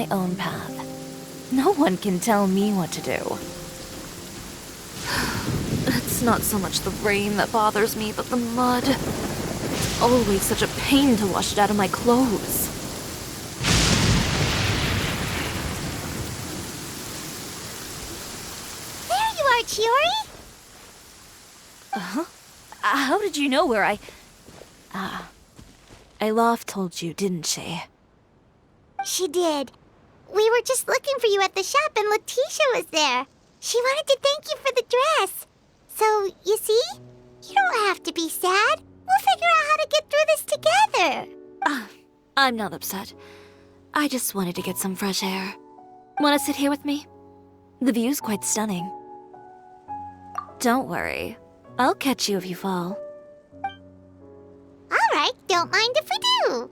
my own path. No one can tell me what to do. It's not so much the rain that bothers me, but the mud. It's always such a pain to wash it out of my clothes. There you are, Chiori! Uh-huh. How did you know where Aloft told you, didn't she? She did. We were just looking for you at the shop and Letitia was there. She wanted to thank you for the dress. So, you see? You don't have to be sad. We'll figure out how to get through this together. I'm not upset. I just wanted to get some fresh air. Want to sit here with me? The view's quite stunning. Don't worry. I'll catch you if you fall. All right, don't mind if we do.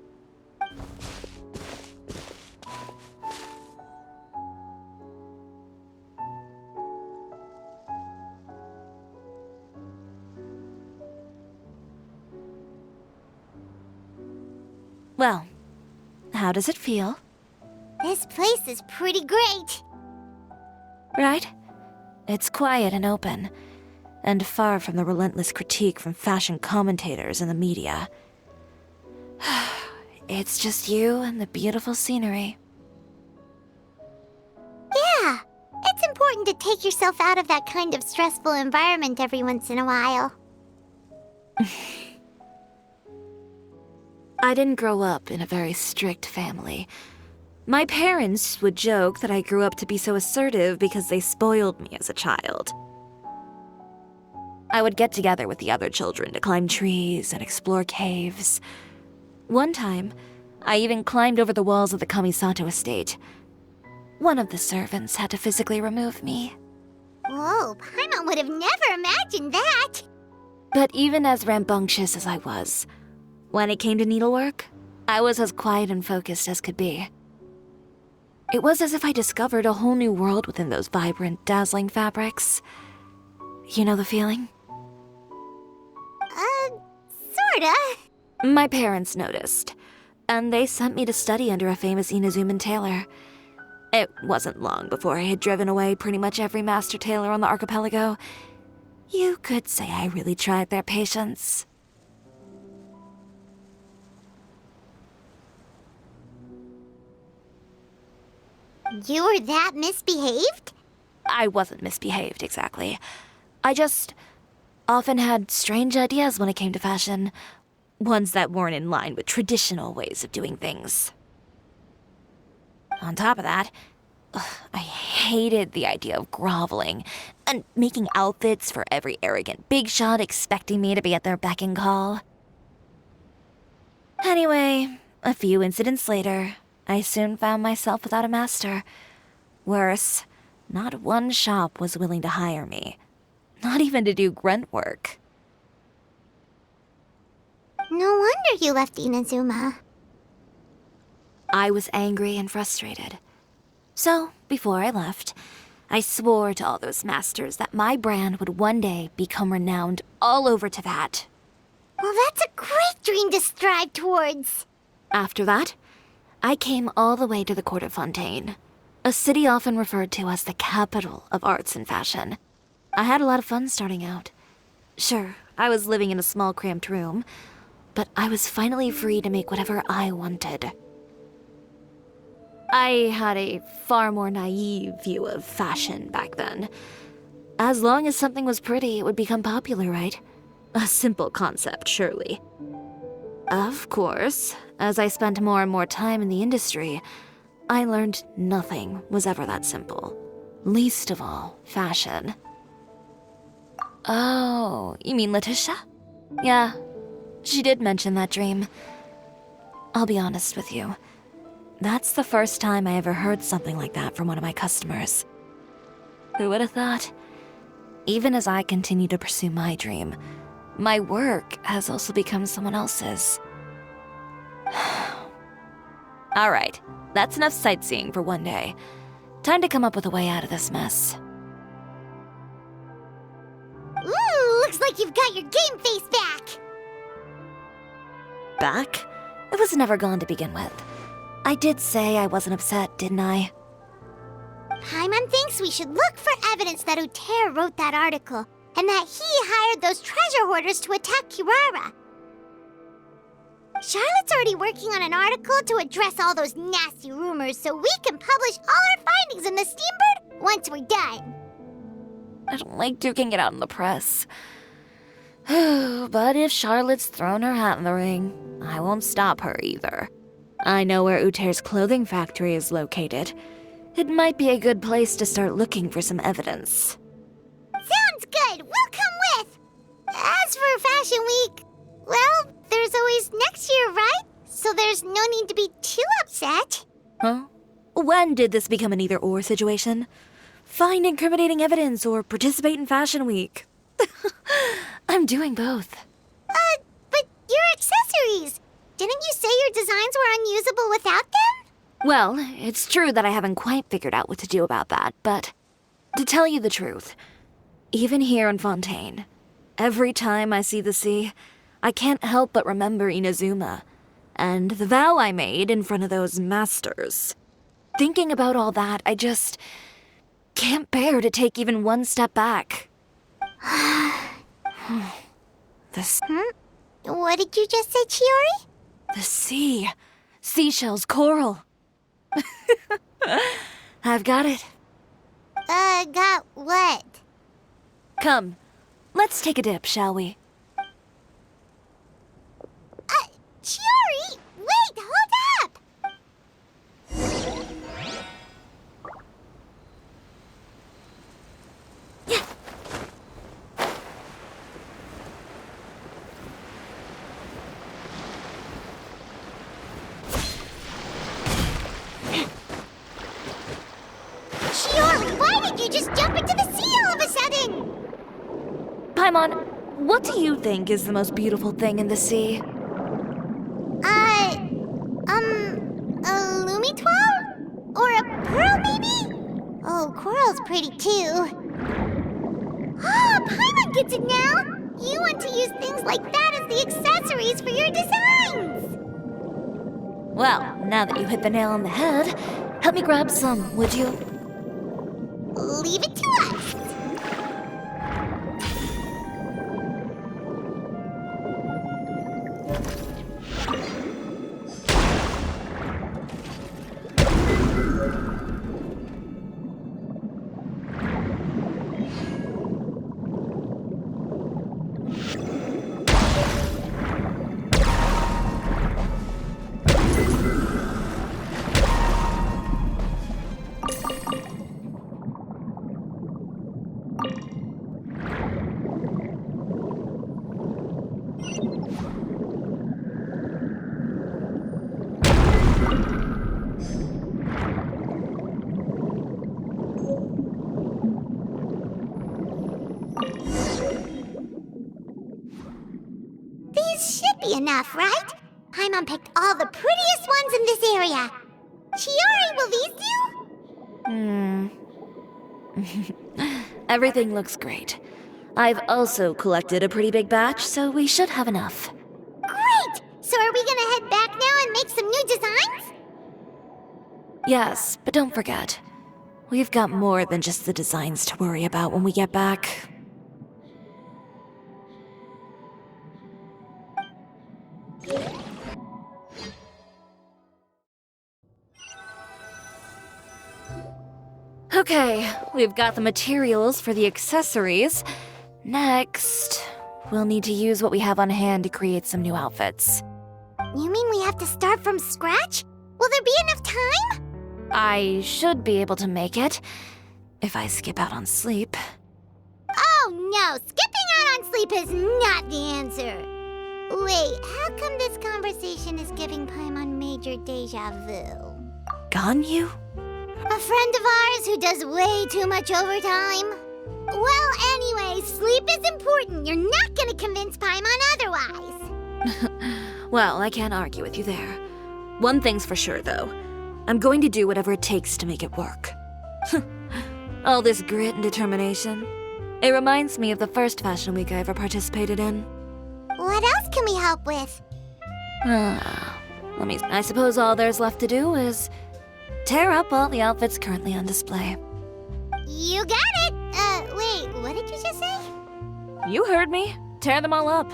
Well, how does it feel? This place is pretty great. Right? It's quiet and open, and far from the relentless critique from fashion commentators and the media. It's just you and the beautiful scenery. Yeah, it's important to take yourself out of that kind of stressful environment every once in a while. I didn't grow up in a very strict family. My parents would joke that I grew up to be so assertive because they spoiled me as a child. I would get together with the other children to climb trees and explore caves. One time, I even climbed over the walls of the Kamisato estate. One of the servants had to physically remove me. Whoa, Paimon would have never imagined that. But even as rambunctious as I was, when it came to needlework, I was as quiet and focused as could be. It was as if I discovered a whole new world within those vibrant, dazzling fabrics. You know the feeling? Sorta. My parents noticed, and they sent me to study under a famous Inazuman tailor. It wasn't long before I had driven away pretty much every master tailor on the archipelago. You could say I really tried their patience. You were that misbehaved? I wasn't misbehaved, exactly. I just often had strange ideas when it came to fashion. Ones that weren't in line with traditional ways of doing things. On top of that, I hated the idea of groveling and making outfits for every arrogant big shot expecting me to be at their beck and call. Anyway, a few incidents later, I soon found myself without a master. Worse, not one shop was willing to hire me. Not even to do grunt work. No wonder you left Inazuma. I was angry and frustrated. So, before I left, I swore to all those masters that my brand would one day become renowned all over Teyvat. Well, that's a great dream to strive towards. After that, I came all the way to the court of Fontaine, a city often referred to as the capital of arts and fashion. I had a lot of fun starting out. Sure, I was living in a small cramped room, but I was finally free to make whatever I wanted. I had a far more naive view of fashion back then. As long as something was pretty, it would become popular, right? A simple concept, surely. Of course, as I spent more and more time in the industry, I learned nothing was ever that simple. Least of all, fashion. Oh, you mean Letitia? Yeah, she did mention that dream. I'll be honest with you. That's the first time I ever heard something like that from one of my customers. Who would have thought? Even as I continue to pursue my dream, my work has also become someone else's. Alright, that's enough sightseeing for one day. Time to come up with a way out of this mess. Ooh, looks like you've got your game face back. Back? It was never gone to begin with. I did say I wasn't upset, didn't I? Paimon thinks we should look for evidence that Uter wrote that article, and that he hired those treasure hoarders to attack Kirara. Charlotte's already working on an article to address all those nasty rumors so we can publish all our findings in the Steambird once we're done. I don't like duking it out in the press. But if Charlotte's thrown her hat in the ring, I won't stop her either. I know where Uter's clothing factory is located. It might be a good place to start looking for some evidence. Sounds good! We'll come with! As for Fashion Week, well, there's always next year, right? So there's no need to be too upset. Huh? When did this become an either-or situation? Find incriminating evidence or participate in Fashion Week. I'm doing both. But your accessories! Didn't you say your designs were unusable without them? Well, it's true that I haven't quite figured out what to do about that, but to tell you the truth, even here in Fontaine, every time I see the sea, I can't help but remember Inazuma, and the vow I made in front of those masters. Thinking about all that, I just can't bear to take even one step back. What did you just say, Chiori? The sea. Seashells, coral. I've got it. Got what? Come, let's take a dip, shall we? Chiori! Wait, hold up! Chiori, why did you just jump into the sea all of a sudden? Paimon, what do you think is the most beautiful thing in the sea? A Lumitoile? Or a pearl, maybe? Oh, coral's pretty too. Ah, Paimon gets it now! You want to use things like that as the accessories for your designs! Well, now that you hit the nail on the head, help me grab some, would you? Leave it to us! These should be enough, right? Paimon picked all the prettiest ones in this area. Chiori, will these do? Everything looks great. I've also collected a pretty big batch, so we should have enough. Great! So are we gonna head back now and make some new designs? Yes, but don't forget, we've got more than just the designs to worry about when we get back. Okay, we've got the materials for the accessories. Next, we'll need to use what we have on hand to create some new outfits. You mean we have to start from scratch? Will there be enough time? I should be able to make it, if I skip out on sleep. Oh no, skipping out on sleep is not the answer. Wait, how come this conversation is giving Paimon major deja vu? Ganyu? A friend of ours who does way too much overtime? Well, anyway, sleep is important. You're not gonna convince Paimon otherwise. Well, I can't argue with you there. One thing's for sure, though. I'm going to do whatever it takes to make it work. All this grit and determination. It reminds me of the first Fashion Week I ever participated in. What else can we help with? I suppose all there's left to do is tear up all the outfits currently on display. You got it! Wait, what did you just say? You heard me. Tear them all up.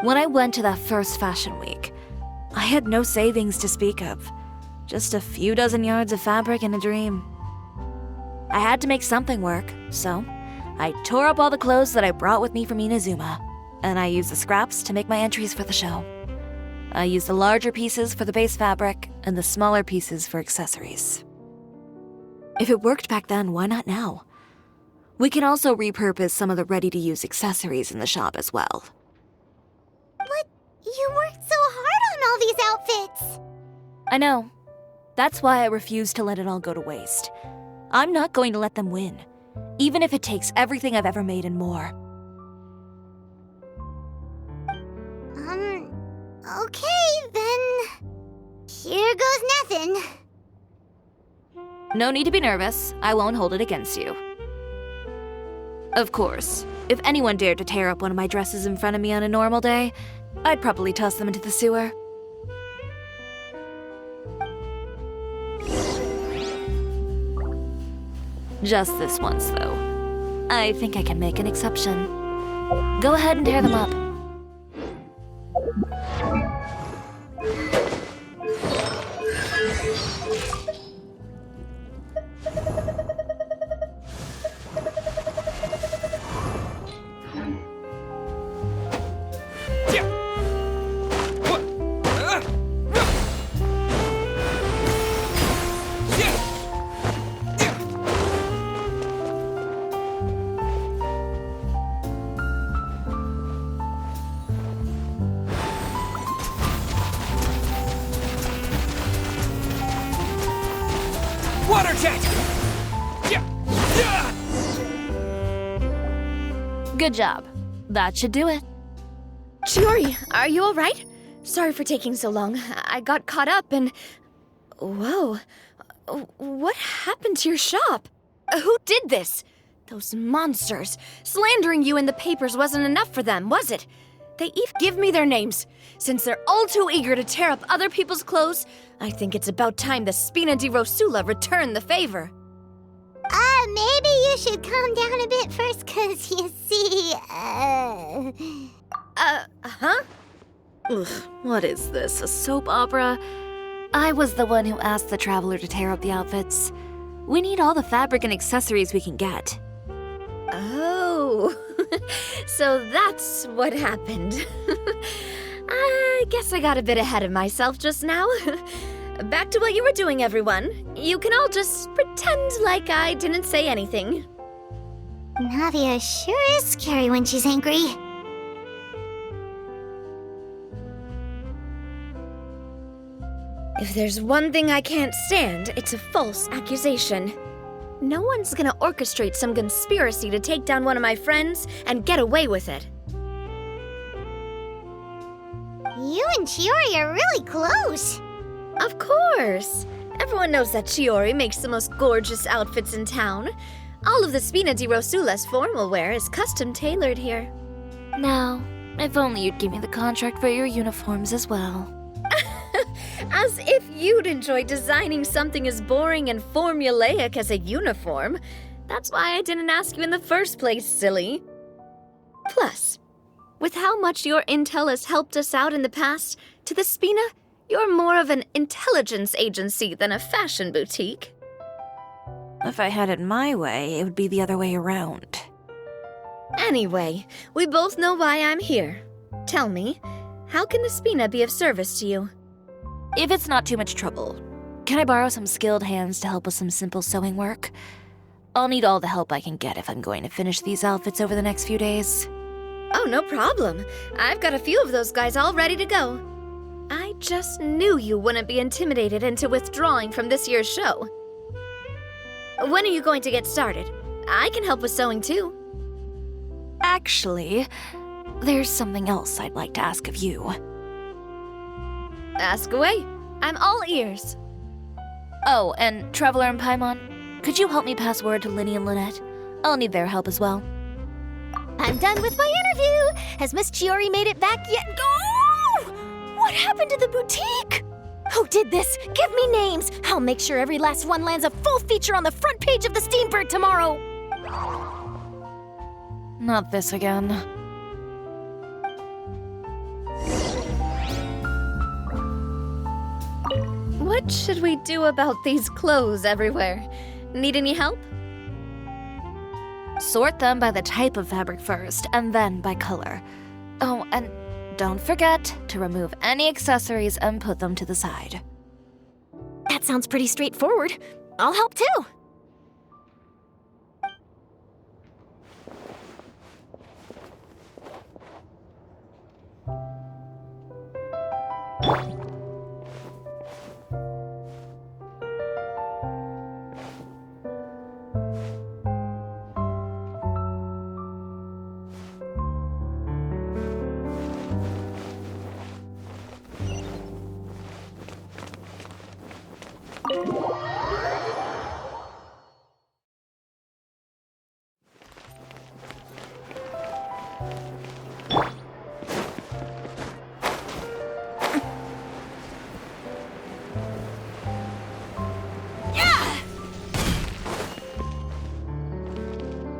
When I went to that first fashion week, I had no savings to speak of. Just a few dozen yards of fabric and a dream. I had to make something work, so I tore up all the clothes that I brought with me from Inazuma, and I used the scraps to make my entries for the show. I used the larger pieces for the base fabric and the smaller pieces for accessories. If it worked back then, why not now? We can also repurpose some of the ready-to-use accessories in the shop as well. But you worked so hard on all these outfits! I know. That's why I refuse to let it all go to waste. I'm not going to let them win, even if it takes everything I've ever made and more. Okay, then. Here goes nothing. No need to be nervous. I won't hold it against you. Of course, if anyone dared to tear up one of my dresses in front of me on a normal day, I'd probably toss them into the sewer. Just this once, though. I think I can make an exception. Go ahead and tear them up. Water jet! Good job. That should do it. Chiori, are you all right? Sorry for taking so long. I got caught up and... Whoa. What happened to your shop? Who did this? Those monsters. Slandering you in the papers wasn't enough for them, was it? They even give me their names. Since they're all too eager to tear up other people's clothes, I think it's about time the Spina di Rosula return the favor. Maybe you should calm down a bit first, 'cause you see, Huh? Ugh, what is this, a soap opera? I was the one who asked the traveler to tear up the outfits. We need all the fabric and accessories we can get. Oh, so that's what happened. I guess I got a bit ahead of myself just now. Back to what you were doing, everyone. You can all just pretend like I didn't say anything. Navia sure is scary when she's angry. If there's one thing I can't stand, it's a false accusation. No one's gonna orchestrate some conspiracy to take down one of my friends and get away with it. You and Chiori are really close. Of course! Everyone knows that Chiori makes the most gorgeous outfits in town. All of the Spina di Rosula's formal wear is custom tailored here. Now, if only you'd give me the contract for your uniforms as well. As if you'd enjoy designing something as boring and formulaic as a uniform. That's why I didn't ask you in the first place, silly. Plus, with how much your intel has helped us out in the past, to the Spina, you're more of an intelligence agency than a fashion boutique. If I had it my way, it would be the other way around. Anyway, we both know why I'm here. Tell me, how can the Spina be of service to you? If it's not too much trouble, can I borrow some skilled hands to help with some simple sewing work? I'll need all the help I can get if I'm going to finish these outfits over the next few days. Oh, no problem. I've got a few of those guys all ready to go. I just knew you wouldn't be intimidated into withdrawing from this year's show. When are you going to get started? I can help with sewing too. Actually, there's something else I'd like to ask of you. Ask away. I'm all ears. Oh, and Traveler and Paimon, could you help me pass word to Linny and Lynette? I'll need their help as well. I'm done with my interview. Has Miss Chiori made it back yet? Oh! What happened to the boutique? Who did this? Give me names. I'll make sure every last one lands a full feature on the front page of the Steambird tomorrow. Not this again. What should we do about these clothes everywhere? Need any help? Sort them by the type of fabric first, and then by color. Oh, and don't forget to remove any accessories and put them to the side. That sounds pretty straightforward. I'll help too.